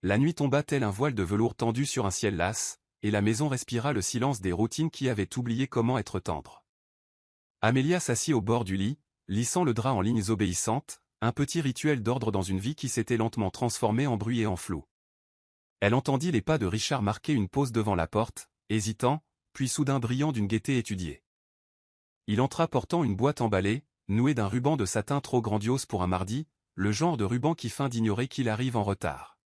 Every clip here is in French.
La nuit tomba tel un voile de velours tendu sur un ciel las, et la maison respira le silence des routines qui avaient oublié comment être tendres. Amélia s'assit au bord du lit, lissant le drap en lignes obéissantes, un petit rituel d'ordre dans une vie qui s'était lentement transformée en bruit et en flou. Elle entendit les pas de Richard marquer une pause devant la porte, hésitant, puis soudain brillant d'une gaieté étudiée. Il entra portant une boîte emballée, nouée d'un ruban de satin trop grandiose pour un mardi, le genre de ruban qui feint d'ignorer qu'il arrive en retard.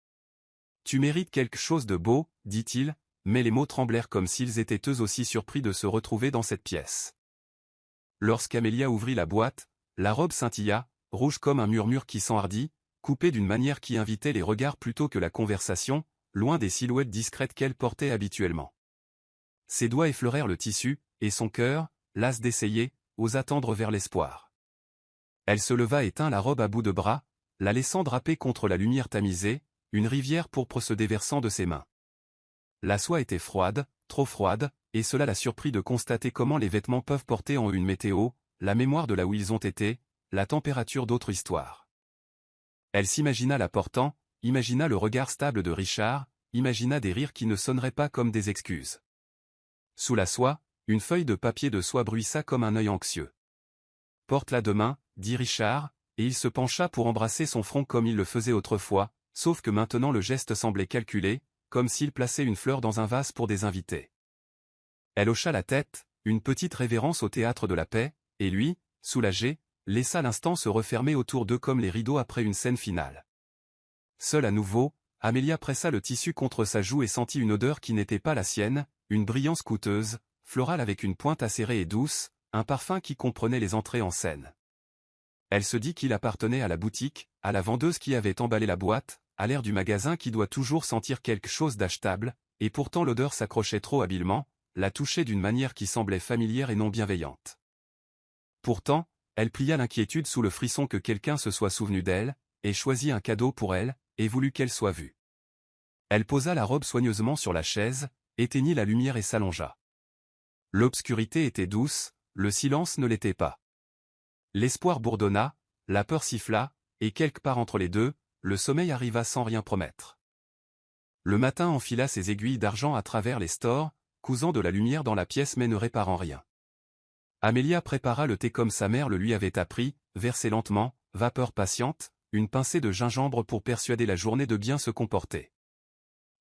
« Tu mérites quelque chose de beau, dit-il, mais les mots tremblèrent comme s'ils étaient eux aussi surpris de se retrouver dans cette pièce. Lorsqu'Amélia ouvrit la boîte, la robe scintilla, rouge comme un murmure qui s'enhardit, coupée d'une manière qui invitait les regards plutôt que la conversation, loin des silhouettes discrètes qu'elle portait habituellement. Ses doigts effleurèrent le tissu, et son cœur, las d'essayer, osa tendre vers l'espoir. Elle se leva et tint la robe à bout de bras, la laissant draper contre la lumière tamisée, une rivière pourpre se déversant de ses mains. La soie était froide, trop froide, et cela la surprit de constater comment les vêtements peuvent porter en une météo, la mémoire de là où ils ont été, la température d'autres histoires. Elle s'imagina la portant, imagina le regard stable de Richard, imagina des rires qui ne sonneraient pas comme des excuses. Sous la soie, une feuille de papier de soie bruissa comme un œil anxieux. « Porte-la demain, dit Richard, et il se pencha pour embrasser son front comme il le faisait autrefois, sauf que maintenant le geste semblait calculé, comme s'il plaçait une fleur dans un vase pour des invités. Elle hocha la tête, une petite révérence au théâtre de la paix, et lui, soulagé, laissa l'instant se refermer autour d'eux comme les rideaux après une scène finale. Seule à nouveau, Amélia pressa le tissu contre sa joue et sentit une odeur qui n'était pas la sienne, une brillance coûteuse, florale avec une pointe acérée et douce, un parfum qui comprenait les entrées en scène. Elle se dit qu'il appartenait à la boutique, à la vendeuse qui avait emballé la boîte, à l'air du magasin qui doit toujours sentir quelque chose d'achetable, et pourtant l'odeur s'accrochait trop habilement, la touchait d'une manière qui semblait familière et non bienveillante. Pourtant, elle plia l'inquiétude sous le frisson que quelqu'un se soit souvenu d'elle, et choisit un cadeau pour elle, et voulut qu'elle soit vue. Elle posa la robe soigneusement sur la chaise, éteignit la lumière et s'allongea. L'obscurité était douce, le silence ne l'était pas. L'espoir bourdonna, la peur siffla, et quelque part entre les deux, le sommeil arriva sans rien promettre. Le matin enfila ses aiguilles d'argent à travers les stores, cousant de la lumière dans la pièce mais ne réparant rien. Amélia prépara le thé comme sa mère le lui avait appris, versait lentement, vapeur patiente, une pincée de gingembre pour persuader la journée de bien se comporter.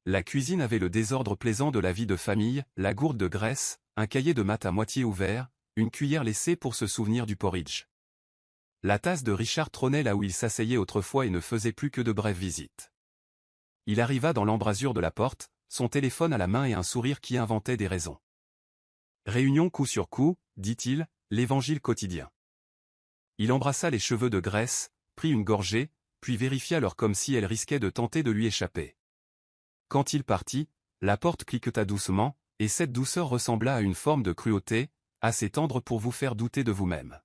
La cuisine avait le désordre plaisant de la vie de famille, la gourde de graisse, un cahier de maths à moitié ouvert, une cuillère laissée pour se souvenir du porridge. La tasse de Richard trônait là où il s'asseyait autrefois et ne faisait plus que de brèves visites. Il arriva dans l'embrasure de la porte, son téléphone à la main et un sourire qui inventait des raisons. « Réunion coup sur coup, dit-il, l'évangile quotidien. » Il embrassa les cheveux de Grace, prit une gorgée, puis vérifia l'heure comme si elle risquait de tenter de lui échapper. Quand il partit, la porte cliqueta doucement, et cette douceur ressembla à une forme de cruauté, assez tendre pour vous faire douter de vous-même.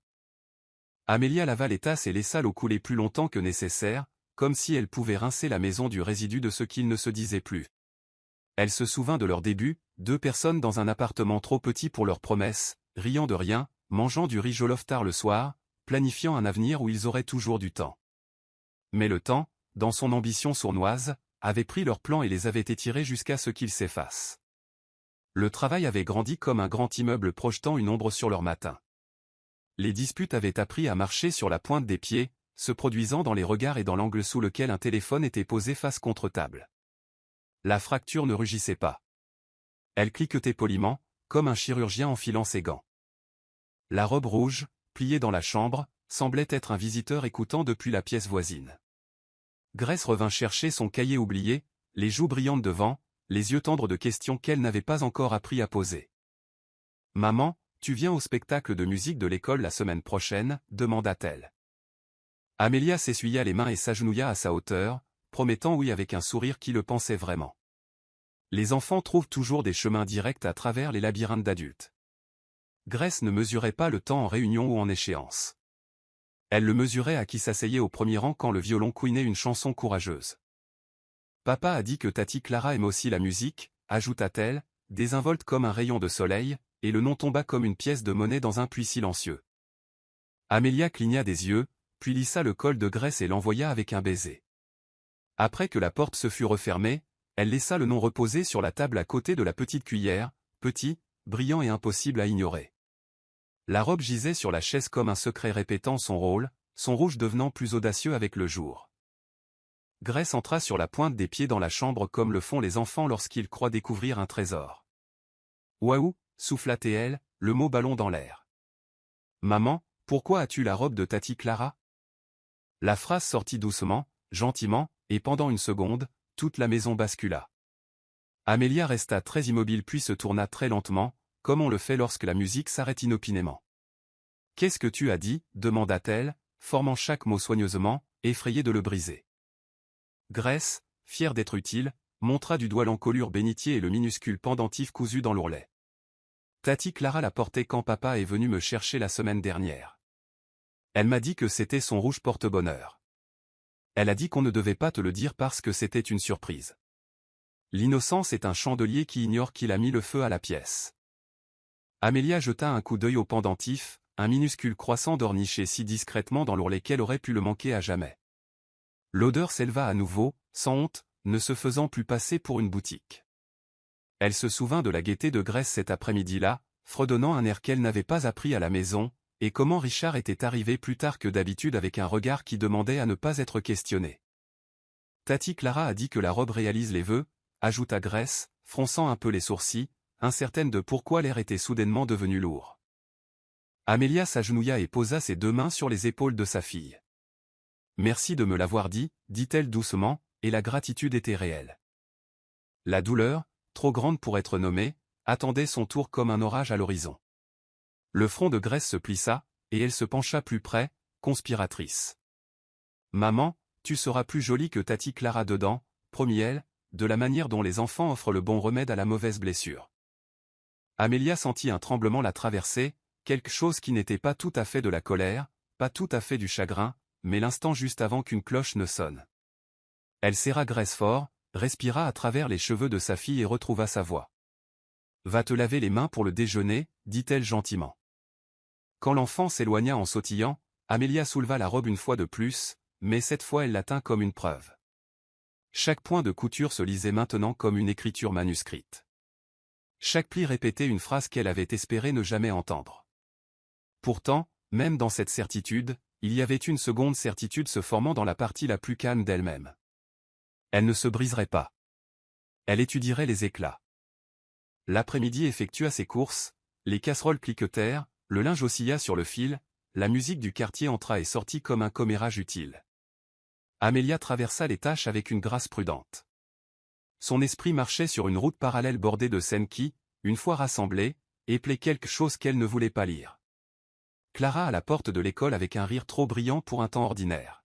Amélia lava les tasses et laissa l'eau couler plus longtemps que nécessaire, comme si elle pouvait rincer la maison du résidu de ce qu'il ne se disait plus. Elle se souvint de leur début, 2 personnes dans un appartement trop petit pour leurs promesses, riant de rien, mangeant du riz jollof tard le soir, planifiant un avenir où ils auraient toujours du temps. Mais le temps, dans son ambition sournoise, avait pris leurs plans et les avait étirés jusqu'à ce qu'ils s'effacent. Le travail avait grandi comme un grand immeuble projetant une ombre sur leur matin. Les disputes avaient appris à marcher sur la pointe des pieds, se produisant dans les regards et dans l'angle sous lequel un téléphone était posé face contre table. La fracture ne rugissait pas. Elle cliquetait poliment, comme un chirurgien enfilant ses gants. La robe rouge, pliée dans la chambre, semblait être un visiteur écoutant depuis la pièce voisine. Grace revint chercher son cahier oublié, les joues brillantes devant, les yeux tendres de questions qu'elle n'avait pas encore appris à poser. « Maman, tu viens au spectacle de musique de l'école la semaine prochaine ?» demanda-t-elle. Amélia s'essuya les mains et s'agenouilla à sa hauteur, promettant oui avec un sourire qui le pensait vraiment. Les enfants trouvent toujours des chemins directs à travers les labyrinthes d'adultes. Grace ne mesurait pas le temps en réunion ou en échéance. Elle le mesurait à qui s'asseyait au premier rang quand le violon couinait une chanson courageuse. Papa a dit que Tati Clara aime aussi la musique, ajouta-t-elle, désinvolte comme un rayon de soleil, et le nom tomba comme une pièce de monnaie dans un puits silencieux. Amélia cligna des yeux, puis lissa le col de Grace et l'envoya avec un baiser. Après que la porte se fut refermée, elle laissa le nom reposer sur la table à côté de la petite cuillère, petit, brillant et impossible à ignorer. La robe gisait sur la chaise comme un secret répétant son rôle, son rouge devenant plus audacieux avec le jour. Grace entra sur la pointe des pieds dans la chambre comme le font les enfants lorsqu'ils croient découvrir un trésor. « Waouh !» souffla-t-elle, le mot ballon dans l'air. « Maman, pourquoi as-tu la robe de Tati Clara ?» La phrase sortit doucement, gentiment, et pendant une seconde, toute la maison bascula. Amelia resta très immobile puis se tourna très lentement, comme on le fait lorsque la musique s'arrête inopinément. « Qu'est-ce que tu as dit ?» demanda-t-elle, formant chaque mot soigneusement, effrayée de le briser. Grace, fière d'être utile, montra du doigt l'encolure bénitier et le minuscule pendentif cousu dans l'ourlet. Tati Clara l'a porté quand papa est venu me chercher la semaine dernière. Elle m'a dit que c'était son rouge porte-bonheur. Elle a dit qu'on ne devait pas te le dire parce que c'était une surprise. L'innocence est un chandelier qui ignore qu'il a mis le feu à la pièce. Amelia jeta un coup d'œil au pendentif, un minuscule croissant d'orniché si discrètement dans l'ourlet qu'elle aurait pu le manquer à jamais. L'odeur s'éleva à nouveau, sans honte, ne se faisant plus passer pour une boutique. Elle se souvint de la gaieté de Grace cet après-midi-là, fredonnant un air qu'elle n'avait pas appris à la maison, et comment Richard était arrivé plus tard que d'habitude avec un regard qui demandait à ne pas être questionné. Tati Clara a dit que la robe réalise les vœux, ajouta Grace, fronçant un peu les sourcils, incertaine de pourquoi l'air était soudainement devenu lourd. Amelia s'agenouilla et posa ses deux mains sur les épaules de sa fille. « Merci de me l'avoir dit », dit-elle doucement, et la gratitude était réelle. La douleur, trop grande pour être nommée, attendait son tour comme un orage à l'horizon. Le front de Grace se plissa, et elle se pencha plus près, conspiratrice. « Maman, tu seras plus jolie que Tati Clara dedans, promit-elle, de la manière dont les enfants offrent le bon remède à la mauvaise blessure. » Amelia sentit un tremblement la traverser, quelque chose qui n'était pas tout à fait de la colère, pas tout à fait du chagrin, mais l'instant juste avant qu'une cloche ne sonne. Elle serra Grace fort, respira à travers les cheveux de sa fille et retrouva sa voix. « Va te laver les mains pour le déjeuner, dit-elle gentiment. Quand l'enfant s'éloigna en sautillant, Amelia souleva la robe une fois de plus, mais cette fois elle la tint comme une preuve. Chaque point de couture se lisait maintenant comme une écriture manuscrite. Chaque pli répétait une phrase qu'elle avait espéré ne jamais entendre. Pourtant, même dans cette certitude, il y avait une seconde certitude se formant dans la partie la plus calme d'elle-même. Elle ne se briserait pas. Elle étudierait les éclats. L'après-midi effectua ses courses, les casseroles cliquetèrent, le linge oscilla sur le fil, la musique du quartier entra et sortit comme un commérage utile. Amelia traversa les tâches avec une grâce prudente. Son esprit marchait sur une route parallèle bordée de scènes qui, une fois rassemblées, éplaient quelque chose qu'elle ne voulait pas lire. Clara à la porte de l'école avec un rire trop brillant pour un temps ordinaire.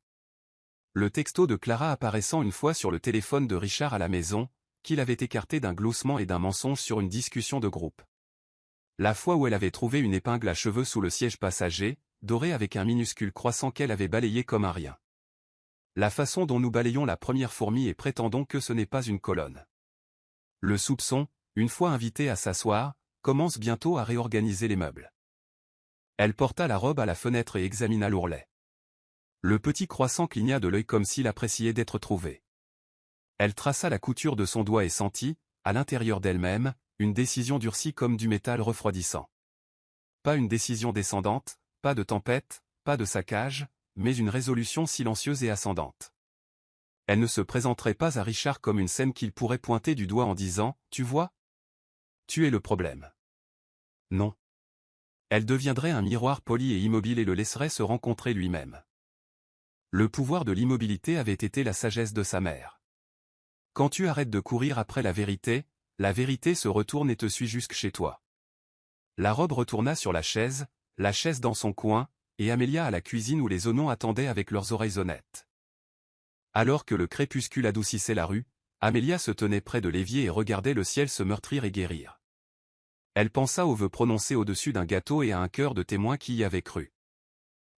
Le texto de Clara apparaissant une fois sur le téléphone de Richard à la maison, qu'il avait écarté d'un gloussement et d'un mensonge sur une discussion de groupe. La fois où elle avait trouvé une épingle à cheveux sous le siège passager, dorée avec un minuscule croissant qu'elle avait balayé comme un rien. La façon dont nous balayons la première fourmi et prétendons que ce n'est pas une colonne. Le soupçon, une fois invité à s'asseoir, commence bientôt à réorganiser les meubles. Elle porta la robe à la fenêtre et examina l'ourlet. Le petit croissant cligna de l'œil comme s'il appréciait d'être trouvé. Elle traça la couture de son doigt et sentit, à l'intérieur d'elle-même, une décision durcie comme du métal refroidissant. Pas une décision descendante, pas de tempête, pas de saccage, mais une résolution silencieuse et ascendante. Elle ne se présenterait pas à Richard comme une scène qu'il pourrait pointer du doigt en disant « Tu vois ? Tu es le problème. » Non. Elle deviendrait un miroir poli et immobile et le laisserait se rencontrer lui-même. Le pouvoir de l'immobilité avait été la sagesse de sa mère. Quand tu arrêtes de courir après la vérité se retourne et te suit jusque chez toi. La robe retourna sur la chaise dans son coin, et Amelia à la cuisine où les Onon attendaient avec leurs oreilles honnêtes. Alors que le crépuscule adoucissait la rue, Amelia se tenait près de l'évier et regardait le ciel se meurtrir et guérir. Elle pensa aux vœux prononcés au-dessus d'un gâteau et à un cœur de témoin qui y avait cru.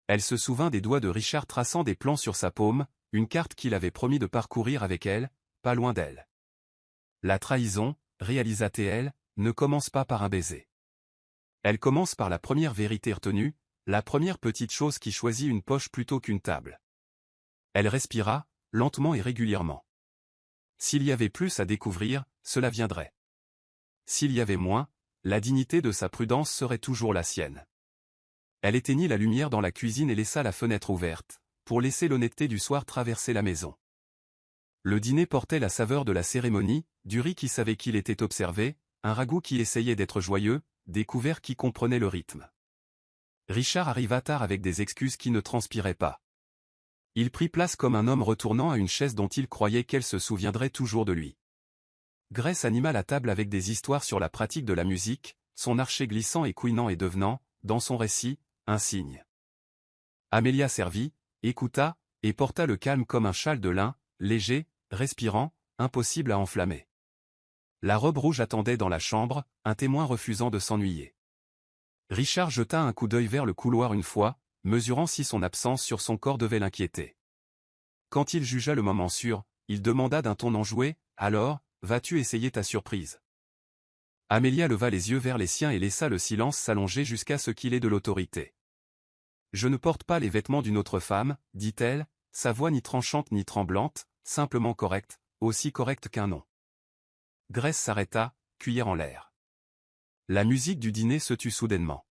Elle se souvint des doigts de Richard traçant des plans sur sa paume, une carte qu'il avait promis de parcourir avec elle, pas loin d'elle. La trahison, réalisa-t-elle, ne commence pas par un baiser. Elle commence par la première vérité retenue, la première petite chose qui choisit une poche plutôt qu'une table. Elle respira, lentement et régulièrement. S'il y avait plus à découvrir, cela viendrait. S'il y avait moins, la dignité de sa prudence serait toujours la sienne. Elle éteignit la lumière dans la cuisine et laissa la fenêtre ouverte, pour laisser l'honnêteté du soir traverser la maison. Le dîner portait la saveur de la cérémonie, du riz qui savait qu'il était observé, un ragoût qui essayait d'être joyeux, des couverts qui comprenaient le rythme. Richard arriva tard avec des excuses qui ne transpiraient pas. Il prit place comme un homme retournant à une chaise dont il croyait qu'elle se souviendrait toujours de lui. Grace anima la table avec des histoires sur la pratique de la musique, son archet glissant et couinant et devenant, dans son récit, un cygne. Amelia servit, écouta, et porta le calme comme un châle de lin, léger, respirant, impossible à enflammer. La robe rouge attendait dans la chambre, un témoin refusant de s'ennuyer. Richard jeta un coup d'œil vers le couloir une fois, mesurant si son absence sur son corps devait l'inquiéter. Quand il jugea le moment sûr, il demanda d'un ton enjoué, « Alors, vas-tu essayer ta surprise ?» Amelia leva les yeux vers les siens et laissa le silence s'allonger jusqu'à ce qu'il ait de l'autorité. « Je ne porte pas les vêtements d'une autre femme, » dit-elle, sa voix ni tranchante ni tremblante, simplement correcte, aussi correcte qu'un nom. Grace s'arrêta, cuillère en l'air. La musique du dîner se tut soudainement.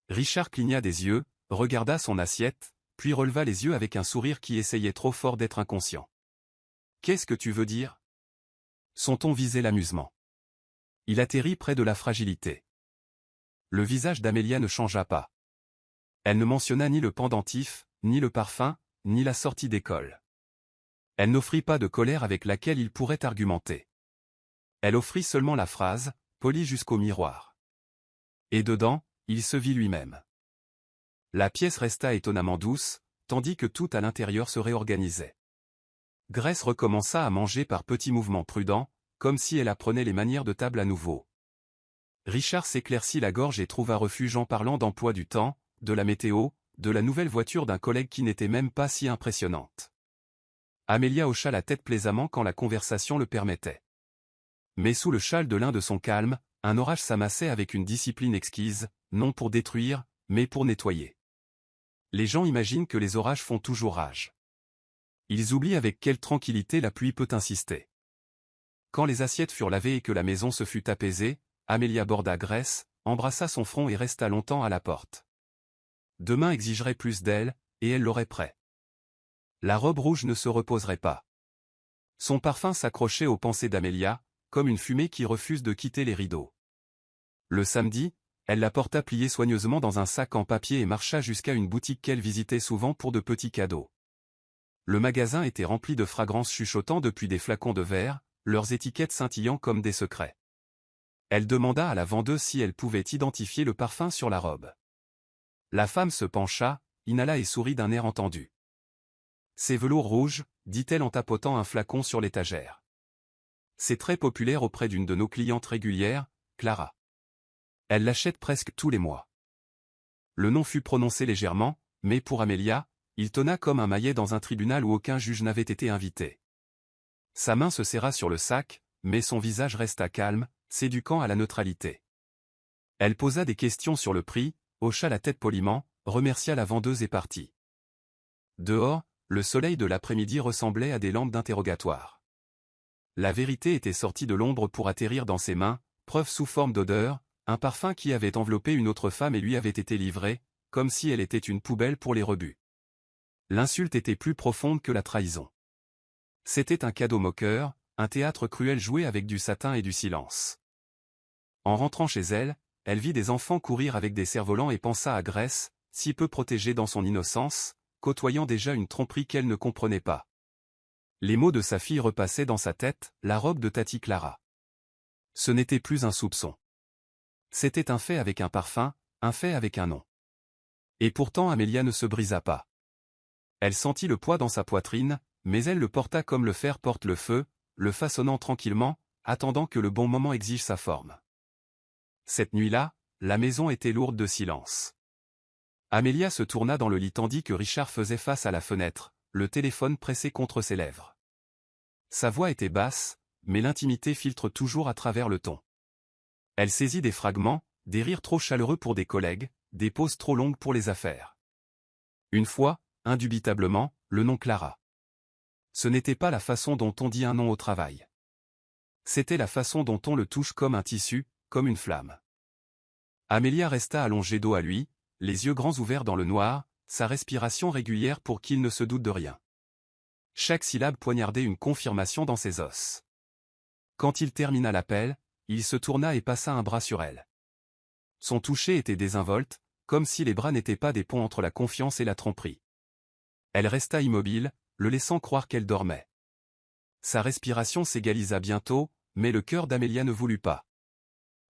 Richard cligna des yeux, regarda son assiette, puis releva les yeux avec un sourire qui essayait trop fort d'être inconscient. « Qu'est-ce que tu veux dire ?» Son ton visait l'amusement. Il atterrit près de la fragilité. Le visage d'Amelia ne changea pas. Elle ne mentionna ni le pendentif, ni le parfum, ni la sortie d'école. Elle n'offrit pas de colère avec laquelle il pourrait argumenter. Elle offrit seulement la phrase, polie jusqu'au miroir. Et dedans, il se vit lui-même. La pièce resta étonnamment douce, tandis que tout à l'intérieur se réorganisait. Grace recommença à manger par petits mouvements prudents, comme si elle apprenait les manières de table à nouveau. Richard s'éclaircit la gorge et trouva refuge en parlant d'emploi du temps, de la météo, de la nouvelle voiture d'un collègue qui n'était même pas si impressionnante. Amelia hocha la tête plaisamment quand la conversation le permettait. Mais sous le châle de lin de son calme, un orage s'amassait avec une discipline exquise, non pour détruire, mais pour nettoyer. Les gens imaginent que les orages font toujours rage. Ils oublient avec quelle tranquillité la pluie peut insister. Quand les assiettes furent lavées et que la maison se fut apaisée, Amelia borda Grace, embrassa son front et resta longtemps à la porte. Demain exigerait plus d'elle, et elle l'aurait prêt. La robe rouge ne se reposerait pas. Son parfum s'accrochait aux pensées d'Amelia, comme une fumée qui refuse de quitter les rideaux. Le samedi, elle la porta pliée soigneusement dans un sac en papier et marcha jusqu'à une boutique qu'elle visitait souvent pour de petits cadeaux. Le magasin était rempli de fragrances chuchotant depuis des flacons de verre, leurs étiquettes scintillant comme des secrets. Elle demanda à la vendeuse si elle pouvait identifier le parfum sur la robe. La femme se pencha, inhala et sourit d'un air entendu. « C'est velours rouge, » dit-elle en tapotant un flacon sur l'étagère. « C'est très populaire auprès d'une de nos clientes régulières, Clara. Elle l'achète presque tous les mois. » Le nom fut prononcé légèrement, mais pour Amelia, il tonna comme un maillet dans un tribunal où aucun juge n'avait été invité. Sa main se serra sur le sac, mais son visage resta calme, s'éduquant à la neutralité. Elle posa des questions sur le prix, hocha la tête poliment, remercia la vendeuse et partit. Dehors, le soleil de l'après-midi ressemblait à des lampes d'interrogatoire. La vérité était sortie de l'ombre pour atterrir dans ses mains, preuve sous forme d'odeur, un parfum qui avait enveloppé une autre femme et lui avait été livré, comme si elle était une poubelle pour les rebuts. L'insulte était plus profonde que la trahison. C'était un cadeau moqueur, un théâtre cruel joué avec du satin et du silence. En rentrant chez elle, elle vit des enfants courir avec des cerfs-volants et pensa à Grace, si peu protégée dans son innocence, côtoyant déjà une tromperie qu'elle ne comprenait pas. Les mots de sa fille repassaient dans sa tête, la robe de Tati Clara. Ce n'était plus un soupçon. C'était un fait avec un parfum, un fait avec un nom. Et pourtant Amelia ne se brisa pas. Elle sentit le poids dans sa poitrine, mais elle le porta comme le fer porte le feu, le façonnant tranquillement, attendant que le bon moment exige sa forme. Cette nuit-là, la maison était lourde de silence. Amelia se tourna dans le lit tandis que Richard faisait face à la fenêtre, le téléphone pressé contre ses lèvres. Sa voix était basse, mais l'intimité filtre toujours à travers le ton. Elle saisit des fragments, des rires trop chaleureux pour des collègues, des pauses trop longues pour les affaires. Une fois, indubitablement, le nom Clara. Ce n'était pas la façon dont on dit un non au travail. C'était la façon dont on le touche comme un tissu, comme une flamme. Amelia resta allongée dos à lui, les yeux grands ouverts dans le noir, sa respiration régulière pour qu'il ne se doute de rien. Chaque syllabe poignardait une confirmation dans ses os. Quand il termina l'appel, il se tourna et passa un bras sur elle. Son toucher était désinvolte, comme si les bras n'étaient pas des ponts entre la confiance et la tromperie. Elle resta immobile, le laissant croire qu'elle dormait. Sa respiration s'égalisa bientôt, mais le cœur d'Amelia ne voulut pas.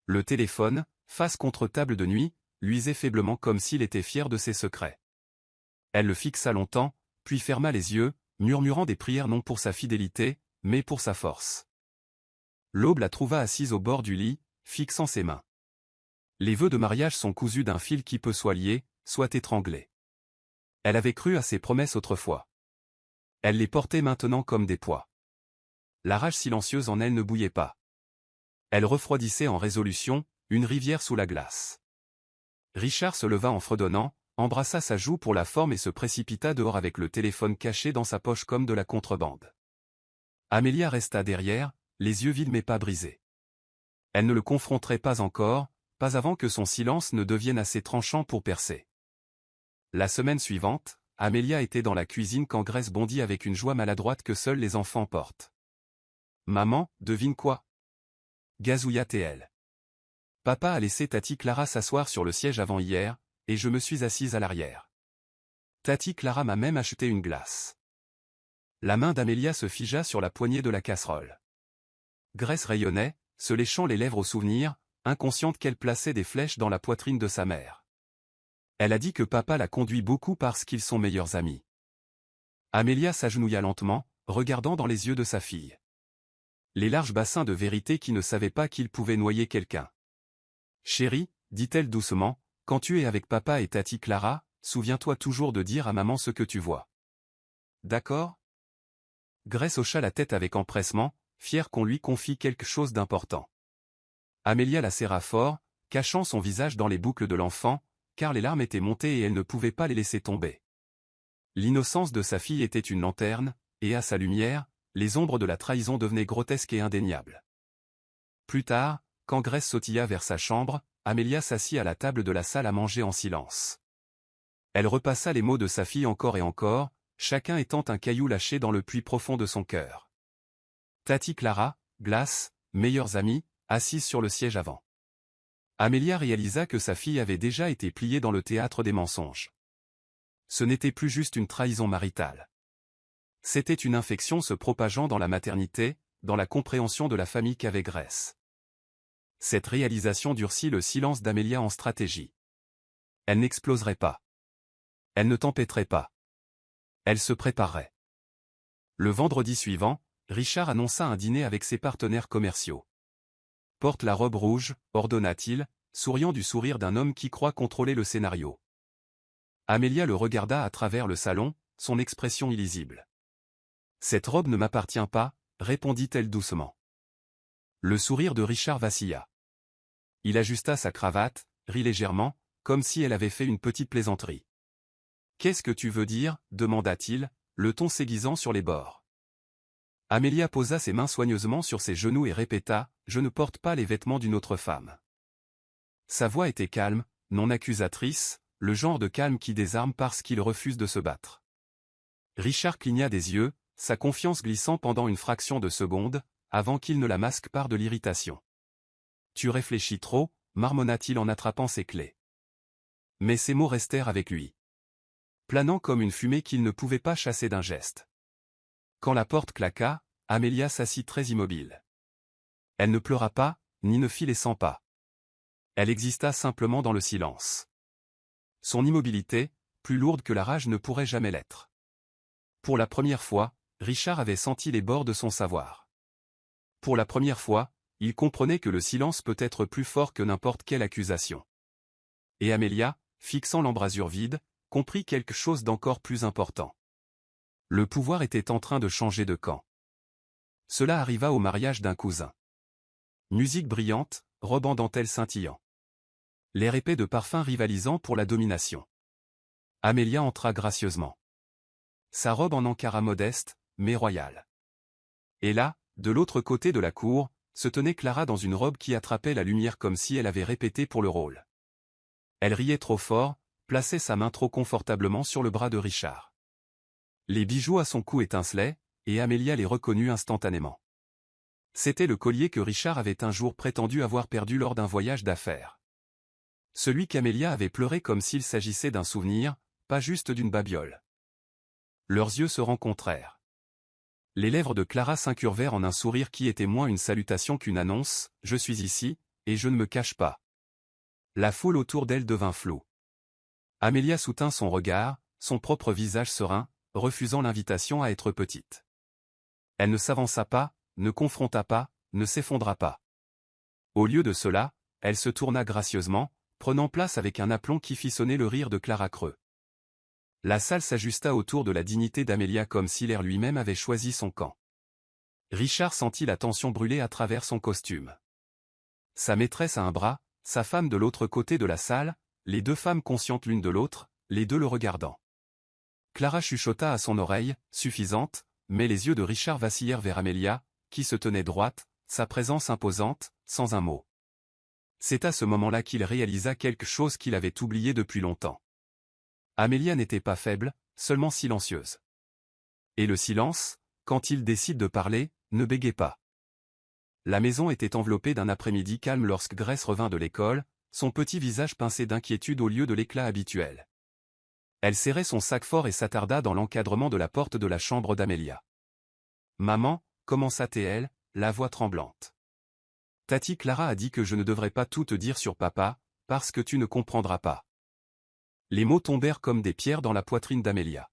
Le téléphone, face contre table de nuit, luisait faiblement comme s'il était fier de ses secrets. Elle le fixa longtemps, puis ferma les yeux, murmurant des prières non pour sa fidélité, mais pour sa force. L'aube la trouva assise au bord du lit, fixant ses mains. Les vœux de mariage sont cousus d'un fil qui peut soit lié, soit étranglé. Elle avait cru à ses promesses autrefois. Elle les portait maintenant comme des poids. La rage silencieuse en elle ne bouillait pas. Elle refroidissait en résolution, une rivière sous la glace. Richard se leva en fredonnant, embrassa sa joue pour la forme et se précipita dehors avec le téléphone caché dans sa poche comme de la contrebande. Amelia resta derrière, les yeux vides mais pas brisés. Elle ne le confronterait pas encore, pas avant que son silence ne devienne assez tranchant pour percer. La semaine suivante, Amelia était dans la cuisine quand Grace bondit avec une joie maladroite que seuls les enfants portent. « Maman, devine quoi » gazouilla-t-elle. « Papa a laissé Tati Clara s'asseoir sur le siège avant hier, et je me suis assise à l'arrière. Tati Clara m'a même acheté une glace. » La main d'Amelia se figea sur la poignée de la casserole. Grace rayonnait, se léchant les lèvres au souvenir, inconsciente qu'elle plaçait des flèches dans la poitrine de sa mère. Elle a dit que papa la conduit beaucoup parce qu'ils sont meilleurs amis. Amelia s'agenouilla lentement, regardant dans les yeux de sa fille. Les larges bassins de vérité qui ne savaient pas qu'ils pouvaient noyer quelqu'un. « Chérie, dit-elle doucement, quand tu es avec papa et Tati Clara, souviens-toi toujours de dire à maman ce que tu vois. D'accord ?» Grace hocha la tête avec empressement, fière qu'on lui confie quelque chose d'important. Amelia la serra fort, cachant son visage dans les boucles de l'enfant, car les larmes étaient montées et elle ne pouvait pas les laisser tomber. L'innocence de sa fille était une lanterne, et à sa lumière, les ombres de la trahison devenaient grotesques et indéniables. Plus tard, quand Grace sautilla vers sa chambre, Amelia s'assit à la table de la salle à manger en silence. Elle repassa les mots de sa fille encore et encore, chacun étant un caillou lâché dans le puits profond de son cœur. Tati Clara, glace, meilleures amies, assise sur le siège avant. Amelia réalisa que sa fille avait déjà été pliée dans le théâtre des mensonges. Ce n'était plus juste une trahison maritale. C'était une infection se propageant dans la maternité, dans la compréhension de la famille qu'avait Grace. Cette réalisation durcit le silence d'Amelia en stratégie. Elle n'exploserait pas. Elle ne tempêterait pas. Elle se préparerait. Le vendredi suivant, Richard annonça un dîner avec ses partenaires commerciaux. « Porte la robe rouge », ordonna-t-il, souriant du sourire d'un homme qui croit contrôler le scénario. Amelia le regarda à travers le salon, son expression illisible. « Cette robe ne m'appartient pas », répondit-elle doucement. Le sourire de Richard vacilla. Il ajusta sa cravate, rit légèrement, comme si elle avait fait une petite plaisanterie. « Qu'est-ce que tu veux dire » demanda-t-il, le ton s'aiguisant sur les bords. Amelia posa ses mains soigneusement sur ses genoux et répéta « Je ne porte pas les vêtements d'une autre femme ». Sa voix était calme, non accusatrice, le genre de calme qui désarme parce qu'il refuse de se battre. Richard cligna des yeux, sa confiance glissant pendant une fraction de seconde, avant qu'il ne la masque par de l'irritation. « Tu réfléchis trop » marmonna-t-il en attrapant ses clés. Mais ces mots restèrent avec lui. Planant comme une fumée qu'il ne pouvait pas chasser d'un geste. Quand la porte claqua, Amelia s'assit très immobile. Elle ne pleura pas, ni ne fit les 100 pas. Elle exista simplement dans le silence. Son immobilité, plus lourde que la rage ne pourrait jamais l'être. Pour la première fois, Richard avait senti les bords de son savoir. Pour la première fois, il comprenait que le silence peut être plus fort que n'importe quelle accusation. Et Amelia, fixant l'embrasure vide, comprit quelque chose d'encore plus important. Le pouvoir était en train de changer de camp. Cela arriva au mariage d'un cousin. Musique brillante, robe en dentelle scintillant. L'air épais de parfums rivalisant pour la domination. Amelia entra gracieusement. Sa robe en encara modeste, mais royale. Et là, de l'autre côté de la cour, se tenait Clara dans une robe qui attrapait la lumière comme si elle avait répété pour le rôle. Elle riait trop fort, plaçait sa main trop confortablement sur le bras de Richard. Les bijoux à son cou étincelaient, et Amélia les reconnut instantanément. C'était le collier que Richard avait un jour prétendu avoir perdu lors d'un voyage d'affaires. Celui qu'Amélia avait pleuré comme s'il s'agissait d'un souvenir, pas juste d'une babiole. Leurs yeux se rencontrèrent. Les lèvres de Clara s'incurvèrent en un sourire qui était moins une salutation qu'une annonce, « Je suis ici, et je ne me cache pas ». La foule autour d'elle devint floue. Amélia soutint son regard, son propre visage serein, refusant l'invitation à être petite. Elle ne s'avança pas, ne confronta pas, ne s'effondra pas. Au lieu de cela, elle se tourna gracieusement, prenant place avec un aplomb qui fit sonner le rire de Clara Creux. La salle s'ajusta autour de la dignité d'Amélia comme si l'air lui-même avait choisi son camp. Richard sentit la tension brûler à travers son costume. Sa maîtresse à un bras, sa femme de l'autre côté de la salle, les deux femmes conscientes l'une de l'autre, les deux le regardant. Clara chuchota à son oreille, suffisante, mais les yeux de Richard vacillèrent vers Amélia, qui se tenait droite, sa présence imposante, sans un mot. C'est à ce moment-là qu'il réalisa quelque chose qu'il avait oublié depuis longtemps. Amélia n'était pas faible, seulement silencieuse. Et le silence, quand il décide de parler, ne bégait pas. La maison était enveloppée d'un après-midi calme lorsque Grace revint de l'école, son petit visage pincé d'inquiétude au lieu de l'éclat habituel. Elle serrait son sac fort et s'attarda dans l'encadrement de la porte de la chambre d'Amélia. « Maman » commença-t-elle, la voix tremblante. « Tati Clara a dit que je ne devrais pas tout te dire sur papa, parce que tu ne comprendras pas. » Les mots tombèrent comme des pierres dans la poitrine d'Amélia.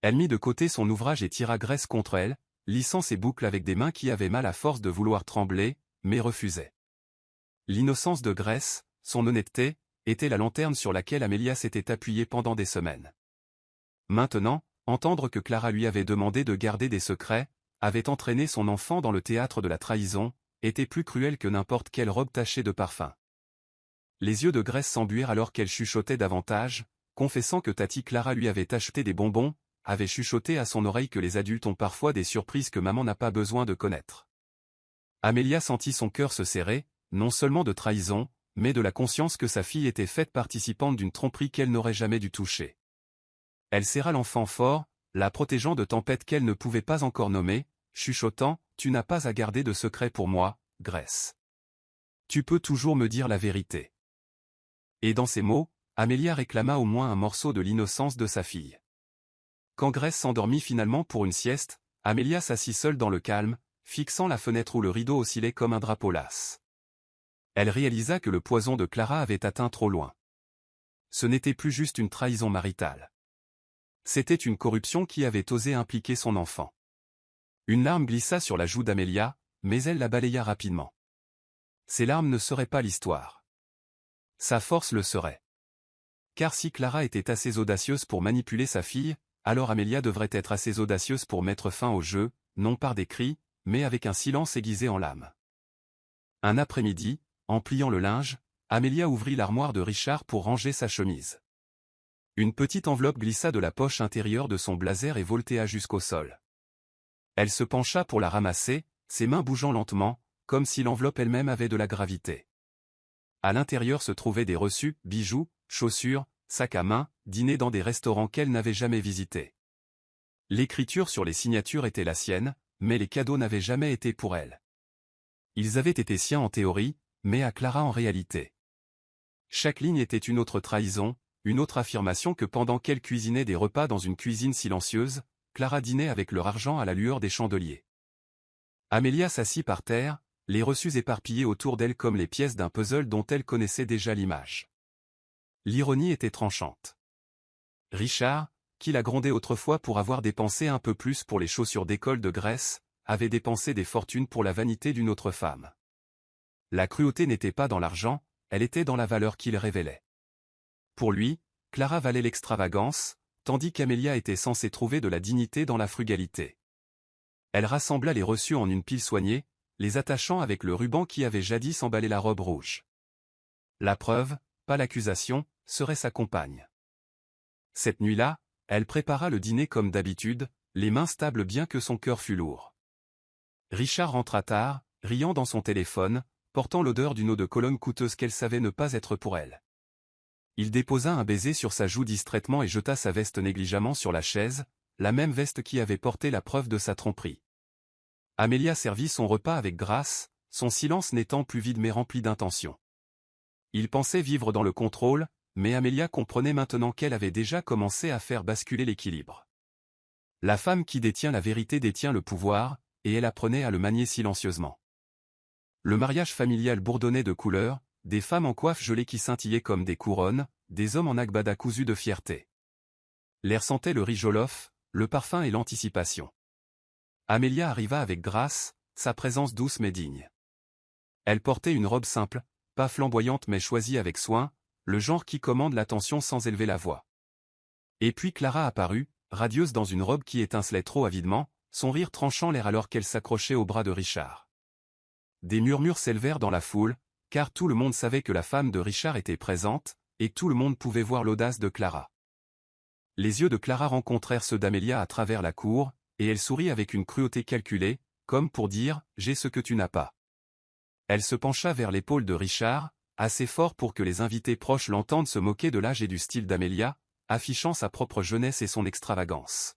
Elle mit de côté son ouvrage et tira Grace contre elle, lissant ses boucles avec des mains qui avaient mal à force de vouloir trembler, mais refusaient. L'innocence de Grace, son honnêteté, était la lanterne sur laquelle Amélia s'était appuyée pendant des semaines. Maintenant, entendre que Clara lui avait demandé de garder des secrets, avait entraîné son enfant dans le théâtre de la trahison, était plus cruel que n'importe quelle robe tachée de parfum. Les yeux de Grace s'embuèrent alors qu'elle chuchotait davantage, confessant que Tati Clara lui avait acheté des bonbons, avait chuchoté à son oreille que les adultes ont parfois des surprises que maman n'a pas besoin de connaître. Amélia sentit son cœur se serrer, non seulement de trahison, mais de la conscience que sa fille était faite participante d'une tromperie qu'elle n'aurait jamais dû toucher. Elle serra l'enfant fort, la protégeant de tempêtes qu'elle ne pouvait pas encore nommer, chuchotant, « Tu n'as pas à garder de secret pour moi, Grace. Tu peux toujours me dire la vérité. » Et dans ces mots, Amélia réclama au moins un morceau de l'innocence de sa fille. Quand Grace s'endormit finalement pour une sieste, Amélia s'assit seule dans le calme, fixant la fenêtre où le rideau oscillait comme un drapeau lasse. Elle réalisa que le poison de Clara avait atteint trop loin. Ce n'était plus juste une trahison maritale. C'était une corruption qui avait osé impliquer son enfant. Une larme glissa sur la joue d'Amélia, mais elle la balaya rapidement. Ces larmes ne seraient pas l'histoire. Sa force le serait. Car si Clara était assez audacieuse pour manipuler sa fille, alors Amélia devrait être assez audacieuse pour mettre fin au jeu, non par des cris, mais avec un silence aiguisé en lame. Un après-midi, en pliant le linge, Amélia ouvrit l'armoire de Richard pour ranger sa chemise. Une petite enveloppe glissa de la poche intérieure de son blazer et voltéa jusqu'au sol. Elle se pencha pour la ramasser, ses mains bougeant lentement, comme si l'enveloppe elle-même avait de la gravité. À l'intérieur se trouvaient des reçus, bijoux, chaussures, sacs à main, dîners dans des restaurants qu'elle n'avait jamais visités. L'écriture sur les signatures était la sienne, mais les cadeaux n'avaient jamais été pour elle. Ils avaient été siens en théorie, mais à Clara en réalité. Chaque ligne était une autre trahison, une autre affirmation que pendant qu'elle cuisinait des repas dans une cuisine silencieuse, Clara dînait avec leur argent à la lueur des chandeliers. Amélia s'assit par terre, les reçus éparpillés autour d'elle comme les pièces d'un puzzle dont elle connaissait déjà l'image. L'ironie était tranchante. Richard, qui la grondait autrefois pour avoir dépensé un peu plus pour les chaussures d'école de Grace, avait dépensé des fortunes pour la vanité d'une autre femme. La cruauté n'était pas dans l'argent, elle était dans la valeur qu'il révélait. Pour lui, Clara valait l'extravagance, tandis qu'Amélia était censée trouver de la dignité dans la frugalité. Elle rassembla les reçus en une pile soignée, les attachant avec le ruban qui avait jadis emballé la robe rouge. La preuve, pas l'accusation, serait sa compagne. Cette nuit-là, elle prépara le dîner comme d'habitude, les mains stables bien que son cœur fût lourd. Richard rentra tard, riant dans son téléphone, portant l'odeur d'une eau de Cologne coûteuse qu'elle savait ne pas être pour elle. Il déposa un baiser sur sa joue distraitement et jeta sa veste négligemment sur la chaise, la même veste qui avait porté la preuve de sa tromperie. Amelia servit son repas avec grâce, son silence n'étant plus vide mais rempli d'intention. Il pensait vivre dans le contrôle, mais Amelia comprenait maintenant qu'elle avait déjà commencé à faire basculer l'équilibre. La femme qui détient la vérité détient le pouvoir, et elle apprenait à le manier silencieusement. Le mariage familial bourdonnait de couleurs, des femmes en coiffe gelée qui scintillaient comme des couronnes, des hommes en agbada cousus de fierté. L'air sentait le riz jollof, le parfum et l'anticipation. Amelia arriva avec grâce, sa présence douce mais digne. Elle portait une robe simple, pas flamboyante mais choisie avec soin, le genre qui commande l'attention sans élever la voix. Et puis Clara apparut, radieuse dans une robe qui étincelait trop avidement, son rire tranchant l'air alors qu'elle s'accrochait au bras de Richard. Des murmures s'élevèrent dans la foule, car tout le monde savait que la femme de Richard était présente, et tout le monde pouvait voir l'audace de Clara. Les yeux de Clara rencontrèrent ceux d'Amelia à travers la cour, et elle sourit avec une cruauté calculée, comme pour dire « j'ai ce que tu n'as pas ». Elle se pencha vers l'épaule de Richard, assez fort pour que les invités proches l'entendent se moquer de l'âge et du style d'Amelia, affichant sa propre jeunesse et son extravagance.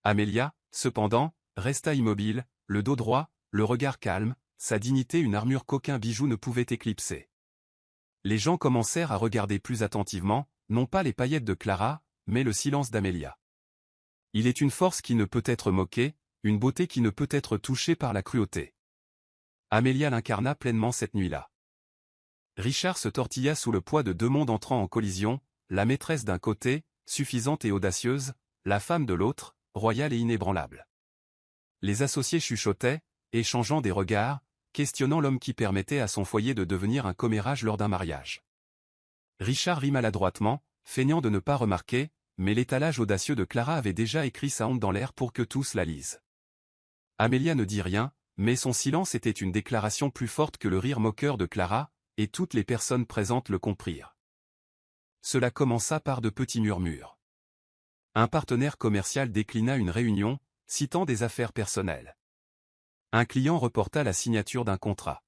Amelia, cependant, resta immobile, le dos droit, le regard calme, sa dignité une armure qu'aucun bijou ne pouvait éclipser. Les gens commencèrent à regarder plus attentivement, non pas les paillettes de Clara, mais le silence d'Amelia. Il est une force qui ne peut être moquée, une beauté qui ne peut être touchée par la cruauté. Amelia l'incarna pleinement cette nuit-là. Richard se tortilla sous le poids de deux mondes entrant en collision, la maîtresse d'un côté, suffisante et audacieuse, la femme de l'autre, royale et inébranlable. Les associés chuchotaient, échangeant des regards, questionnant l'homme qui permettait à son foyer de devenir un commérage lors d'un mariage. Richard rit maladroitement, feignant de ne pas remarquer, mais l'étalage audacieux de Clara avait déjà écrit sa honte dans l'air pour que tous la lisent. Amelia ne dit rien, mais son silence était une déclaration plus forte que le rire moqueur de Clara, et toutes les personnes présentes le comprirent. Cela commença par de petits murmures. Un partenaire commercial déclina une réunion, citant des affaires personnelles. Un client reporta la signature d'un contrat.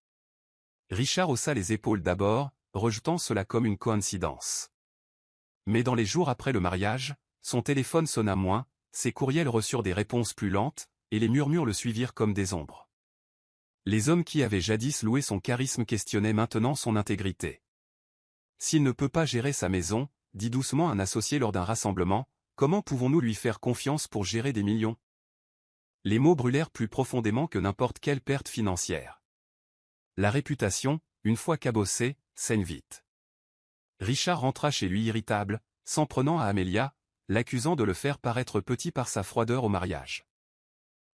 Richard haussa les épaules d'abord, rejetant cela comme une coïncidence. Mais dans les jours après le mariage, son téléphone sonna moins, ses courriels reçurent des réponses plus lentes, et les murmures le suivirent comme des ombres. Les hommes qui avaient jadis loué son charisme questionnaient maintenant son intégrité. S'il ne peut pas gérer sa maison, dit doucement un associé lors d'un rassemblement, comment pouvons-nous lui faire confiance pour gérer des millions? Les mots brûlèrent plus profondément que n'importe quelle perte financière. La réputation, une fois cabossée, saigne vite. Richard rentra chez lui irritable, s'en prenant à Amelia, l'accusant de le faire paraître petit par sa froideur au mariage.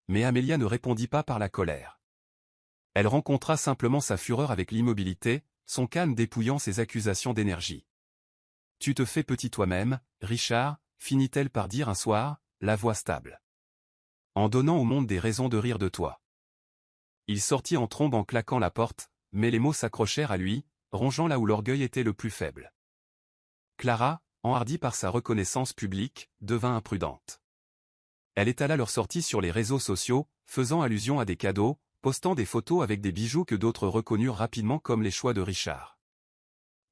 Mais Amelia ne répondit pas par la colère. Elle rencontra simplement sa fureur avec l'immobilité, son calme dépouillant ses accusations d'énergie. « Tu te fais petit toi-même, Richard », finit-elle par dire un soir, la voix stable. En donnant au monde des raisons de rire de toi. Il sortit en trombe en claquant la porte, mais les mots s'accrochèrent à lui, rongeant là où l'orgueil était le plus faible. Clara, enhardie par sa reconnaissance publique, devint imprudente. Elle étala leur sortie sur les réseaux sociaux, faisant allusion à des cadeaux, postant des photos avec des bijoux que d'autres reconnurent rapidement comme les choix de Richard.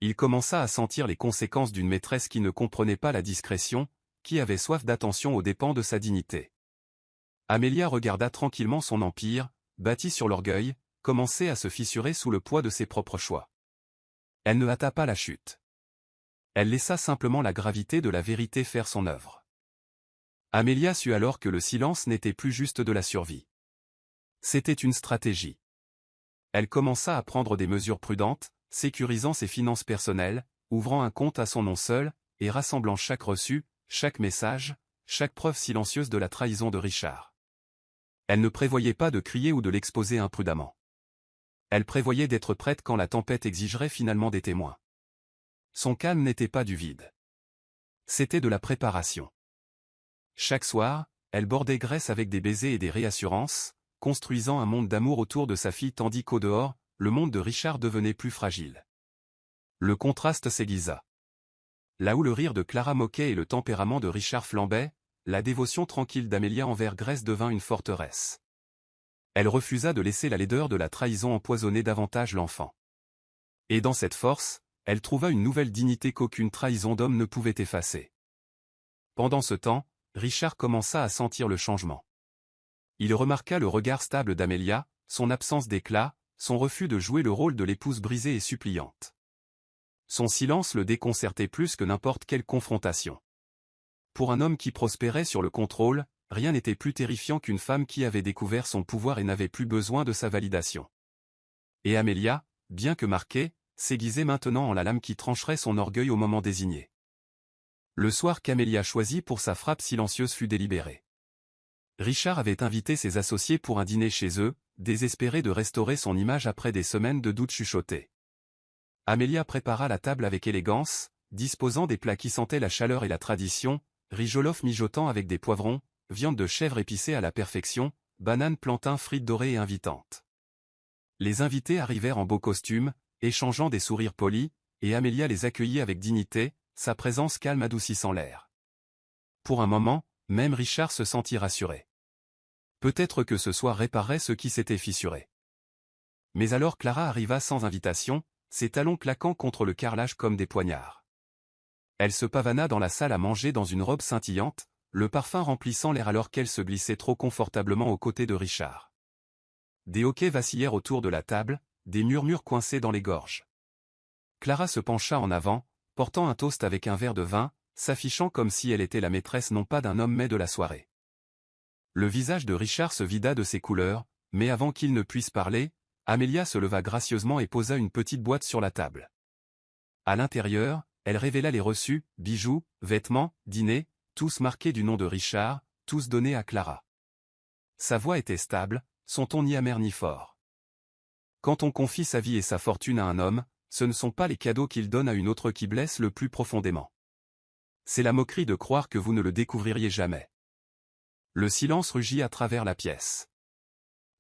Il commença à sentir les conséquences d'une maîtresse qui ne comprenait pas la discrétion, qui avait soif d'attention aux dépens de sa dignité. Amelia regarda tranquillement son empire, bâti sur l'orgueil, commencer à se fissurer sous le poids de ses propres choix. Elle ne hâta pas la chute. Elle laissa simplement la gravité de la vérité faire son œuvre. Amelia sut alors que le silence n'était plus juste de la survie. C'était une stratégie. Elle commença à prendre des mesures prudentes, sécurisant ses finances personnelles, ouvrant un compte à son nom seul, et rassemblant chaque reçu, chaque message, chaque preuve silencieuse de la trahison de Richard. Elle ne prévoyait pas de crier ou de l'exposer imprudemment. Elle prévoyait d'être prête quand la tempête exigerait finalement des témoins. Son calme n'était pas du vide. C'était de la préparation. Chaque soir, elle bordait Grèce avec des baisers et des réassurances, construisant un monde d'amour autour de sa fille tandis qu'au dehors, le monde de Richard devenait plus fragile. Le contraste s'aiguisa. Là où le rire de Clara moquait et le tempérament de Richard flambait, la dévotion tranquille d'Amélia envers Grèce devint une forteresse. Elle refusa de laisser la laideur de la trahison empoisonner davantage l'enfant. Et dans cette force, elle trouva une nouvelle dignité qu'aucune trahison d'homme ne pouvait effacer. Pendant ce temps, Richard commença à sentir le changement. Il remarqua le regard stable d'Amélia, son absence d'éclat, son refus de jouer le rôle de l'épouse brisée et suppliante. Son silence le déconcertait plus que n'importe quelle confrontation. Pour un homme qui prospérait sur le contrôle, rien n'était plus terrifiant qu'une femme qui avait découvert son pouvoir et n'avait plus besoin de sa validation. Et Amélia, bien que marquée, s'aiguisait maintenant en la lame qui trancherait son orgueil au moment désigné. Le soir qu'Amélia choisit pour sa frappe silencieuse fut délibéré. Richard avait invité ses associés pour un dîner chez eux, désespéré de restaurer son image après des semaines de doutes chuchotés. Amélia prépara la table avec élégance, disposant des plats qui sentaient la chaleur et la tradition, riz jollof mijotant avec des poivrons, viande de chèvre épicée à la perfection, bananes plantains frites dorées et invitantes. Les invités arrivèrent en beaux costumes, échangeant des sourires polis, et Amélia les accueillit avec dignité, sa présence calme adoucissant l'air. Pour un moment, même Richard se sentit rassuré. Peut-être que ce soir réparerait ce qui s'était fissuré. Mais alors Clara arriva sans invitation, ses talons claquant contre le carrelage comme des poignards. Elle se pavana dans la salle à manger dans une robe scintillante, le parfum remplissant l'air alors qu'elle se glissait trop confortablement aux côtés de Richard. Des hoquets vacillèrent autour de la table, des murmures coincés dans les gorges. Clara se pencha en avant, portant un toast avec un verre de vin, s'affichant comme si elle était la maîtresse non pas d'un homme mais de la soirée. Le visage de Richard se vida de ses couleurs, mais avant qu'il ne puisse parler, Amélia se leva gracieusement et posa une petite boîte sur la table. À l'intérieur, elle révéla les reçus, bijoux, vêtements, dîners, tous marqués du nom de Richard, tous donnés à Clara. Sa voix était stable, son ton ni amer ni fort. Quand on confie sa vie et sa fortune à un homme, ce ne sont pas les cadeaux qu'il donne à une autre qui blessent le plus profondément. C'est la moquerie de croire que vous ne le découvririez jamais. Le silence rugit à travers la pièce.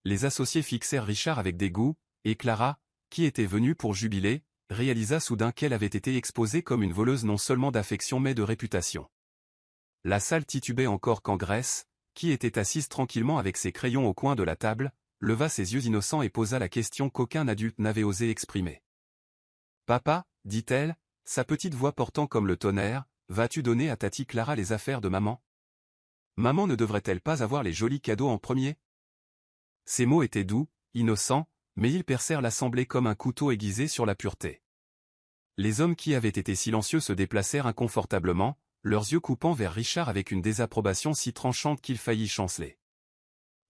Les associés fixèrent Richard avec dégoût, et Clara, qui était venue pour jubiler, réalisa soudain qu'elle avait été exposée comme une voleuse non seulement d'affection mais de réputation. La salle titubait encore quand Grèce, qui était assise tranquillement avec ses crayons au coin de la table, leva ses yeux innocents et posa la question qu'aucun adulte n'avait osé exprimer. « Papa, dit-elle, sa petite voix portant comme le tonnerre, vas-tu donner à Tati Clara les affaires de maman? Maman ne devrait-elle pas avoir les jolis cadeaux en premier ?» Ces mots étaient doux, innocents, mais ils percèrent l'assemblée comme un couteau aiguisé sur la pureté. Les hommes qui avaient été silencieux se déplacèrent inconfortablement, leurs yeux coupant vers Richard avec une désapprobation si tranchante qu'il faillit chanceler.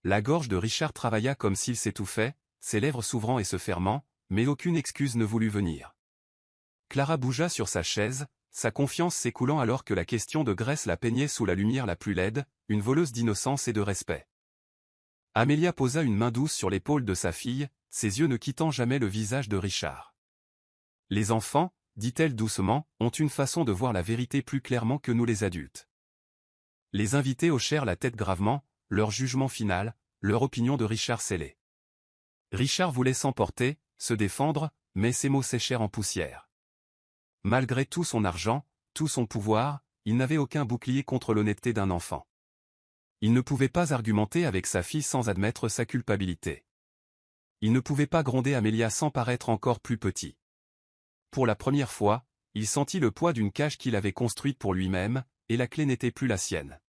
La gorge de Richard travailla comme s'il s'étouffait, ses lèvres s'ouvrant et se fermant, mais aucune excuse ne voulut venir. Clara bougea sur sa chaise, sa confiance s'écoulant alors que la question de Grèce la peignait sous la lumière la plus laide, une voleuse d'innocence et de respect. Amélia posa une main douce sur l'épaule de sa fille, ses yeux ne quittant jamais le visage de Richard. « Les enfants, dit-elle doucement, ont une façon de voir la vérité plus clairement que nous les adultes. » Les invités hochèrent la tête gravement, leur jugement final, leur opinion de Richard scellée. Richard voulait s'emporter, se défendre, mais ses mots séchèrent en poussière. Malgré tout son argent, tout son pouvoir, il n'avait aucun bouclier contre l'honnêteté d'un enfant. Il ne pouvait pas argumenter avec sa fille sans admettre sa culpabilité. Il ne pouvait pas gronder Amélia sans paraître encore plus petit. Pour la première fois, il sentit le poids d'une cage qu'il avait construite pour lui-même, et la clé n'était plus la sienne.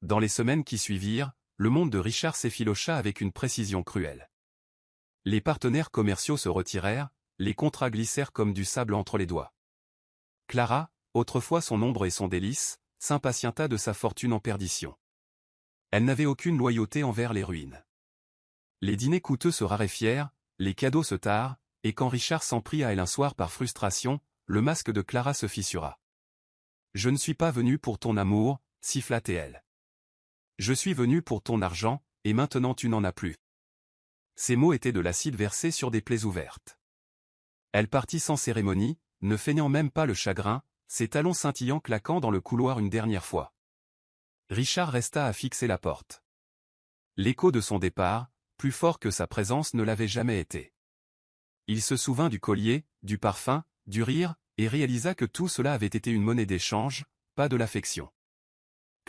Dans les semaines qui suivirent, le monde de Richard s'effilocha avec une précision cruelle. Les partenaires commerciaux se retirèrent, les contrats glissèrent comme du sable entre les doigts. Clara, autrefois son ombre et son délice, s'impatienta de sa fortune en perdition. Elle n'avait aucune loyauté envers les ruines. Les dîners coûteux se raréfièrent, les cadeaux se tarent, et quand Richard s'en prit à elle un soir par frustration, le masque de Clara se fissura. « Je ne suis pas venu pour ton amour, siffla-t-elle. Je suis venu pour ton argent, et maintenant tu n'en as plus. » Ces mots étaient de l'acide versé sur des plaies ouvertes. Elle partit sans cérémonie, ne feignant même pas le chagrin, ses talons scintillants claquant dans le couloir une dernière fois. Richard resta à fixer la porte. L'écho de son départ, plus fort que sa présence ne l'avait jamais été. Il se souvint du collier, du parfum, du rire, et réalisa que tout cela avait été une monnaie d'échange, pas de l'affection.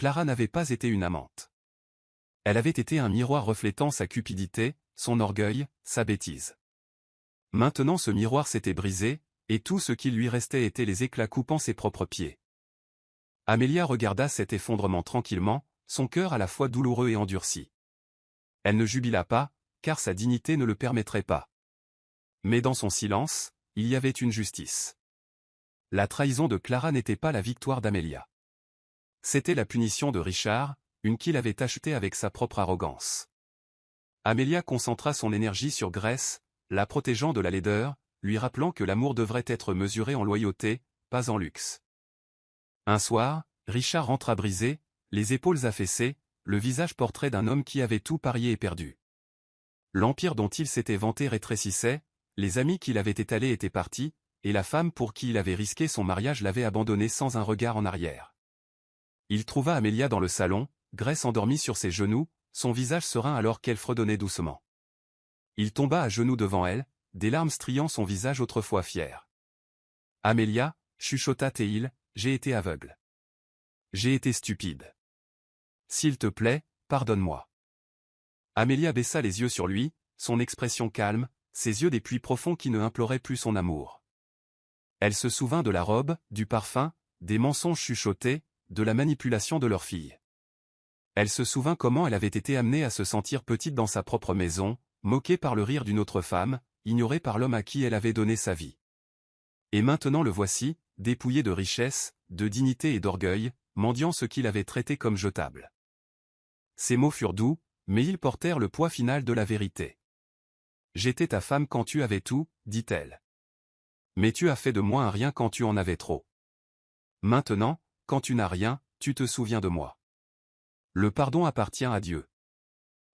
Clara n'avait pas été une amante. Elle avait été un miroir reflétant sa cupidité, son orgueil, sa bêtise. Maintenant ce miroir s'était brisé, et tout ce qui lui restait était les éclats coupant ses propres pieds. Amelia regarda cet effondrement tranquillement, son cœur à la fois douloureux et endurci. Elle ne jubila pas, car sa dignité ne le permettrait pas. Mais dans son silence, il y avait une justice. La trahison de Clara n'était pas la victoire d'Amelia. C'était la punition de Richard, une qu'il avait achetée avec sa propre arrogance. Amelia concentra son énergie sur Grace, la protégeant de la laideur, lui rappelant que l'amour devrait être mesuré en loyauté, pas en luxe. Un soir, Richard rentra brisé, les épaules affaissées, le visage portrait d'un homme qui avait tout parié et perdu. L'empire dont il s'était vanté rétrécissait, les amis qu'il avait étalés étaient partis, et la femme pour qui il avait risqué son mariage l'avait abandonné sans un regard en arrière. Il trouva Amelia dans le salon, Grace endormie sur ses genoux, son visage serein alors qu'elle fredonnait doucement. Il tomba à genoux devant elle, des larmes striant son visage autrefois fier. « Amelia, chuchota-t-il, j'ai été aveugle. J'ai été stupide. S'il te plaît, pardonne-moi. » Amelia baissa les yeux sur lui, son expression calme, ses yeux des puits profonds qui ne imploraient plus son amour. Elle se souvint de la robe, du parfum, des mensonges chuchotés, de la manipulation de leur fille. Elle se souvint comment elle avait été amenée à se sentir petite dans sa propre maison, moquée par le rire d'une autre femme, ignorée par l'homme à qui elle avait donné sa vie. Et maintenant le voici, dépouillé de richesse, de dignité et d'orgueil, mendiant ce qu'il avait traité comme jetable. Ces mots furent doux, mais ils portèrent le poids final de la vérité. « J'étais ta femme quand tu avais tout, dit-elle. Mais tu as fait de moi un rien quand tu en avais trop. Maintenant, quand tu n'as rien, tu te souviens de moi. Le pardon appartient à Dieu.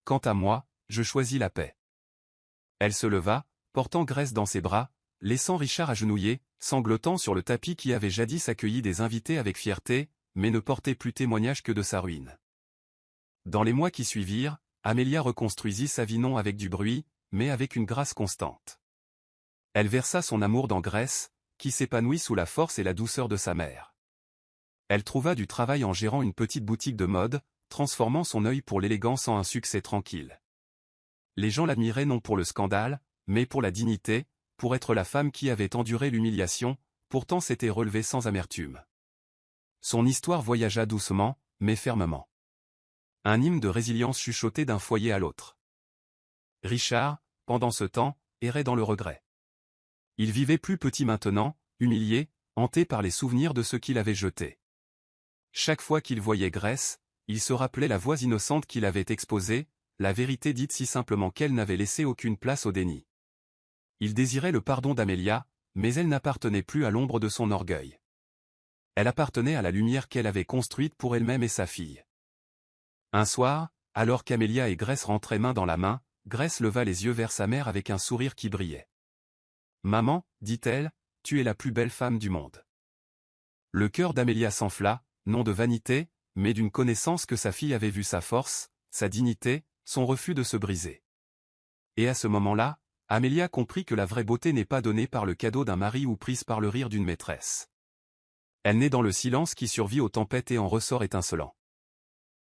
Quant à moi, je choisis la paix. » Elle se leva, portant Grace dans ses bras, laissant Richard agenouillé, sanglotant sur le tapis qui avait jadis accueilli des invités avec fierté, mais ne portait plus témoignage que de sa ruine. Dans les mois qui suivirent, Amelia reconstruisit sa vie non avec du bruit, mais avec une grâce constante. Elle versa son amour dans Grace, qui s'épanouit sous la force et la douceur de sa mère. Elle trouva du travail en gérant une petite boutique de mode, transformant son œil pour l'élégance en un succès tranquille. Les gens l'admiraient non pour le scandale, mais pour la dignité, pour être la femme qui avait enduré l'humiliation, pourtant s'était relevée sans amertume. Son histoire voyagea doucement, mais fermement. Un hymne de résilience chuchotait d'un foyer à l'autre. Richard, pendant ce temps, errait dans le regret. Il vivait plus petit maintenant, humilié, hanté par les souvenirs de ce qu'il avait jeté. Chaque fois qu'il voyait Grace, il se rappelait la voix innocente qu'il avait exposée, la vérité dite si simplement qu'elle n'avait laissé aucune place au déni. Il désirait le pardon d'Amelia, mais elle n'appartenait plus à l'ombre de son orgueil. Elle appartenait à la lumière qu'elle avait construite pour elle-même et sa fille. Un soir, alors qu'Amelia et Grace rentraient main dans la main, Grace leva les yeux vers sa mère avec un sourire qui brillait. « Maman, dit-elle, tu es la plus belle femme du monde. » Le cœur d'Amelia s'enfla, non de vanité, mais d'une connaissance que sa fille avait vu sa force, sa dignité, son refus de se briser. Et à ce moment-là, Amelia comprit que la vraie beauté n'est pas donnée par le cadeau d'un mari ou prise par le rire d'une maîtresse. Elle naît dans le silence qui survit aux tempêtes et en ressort étincelant.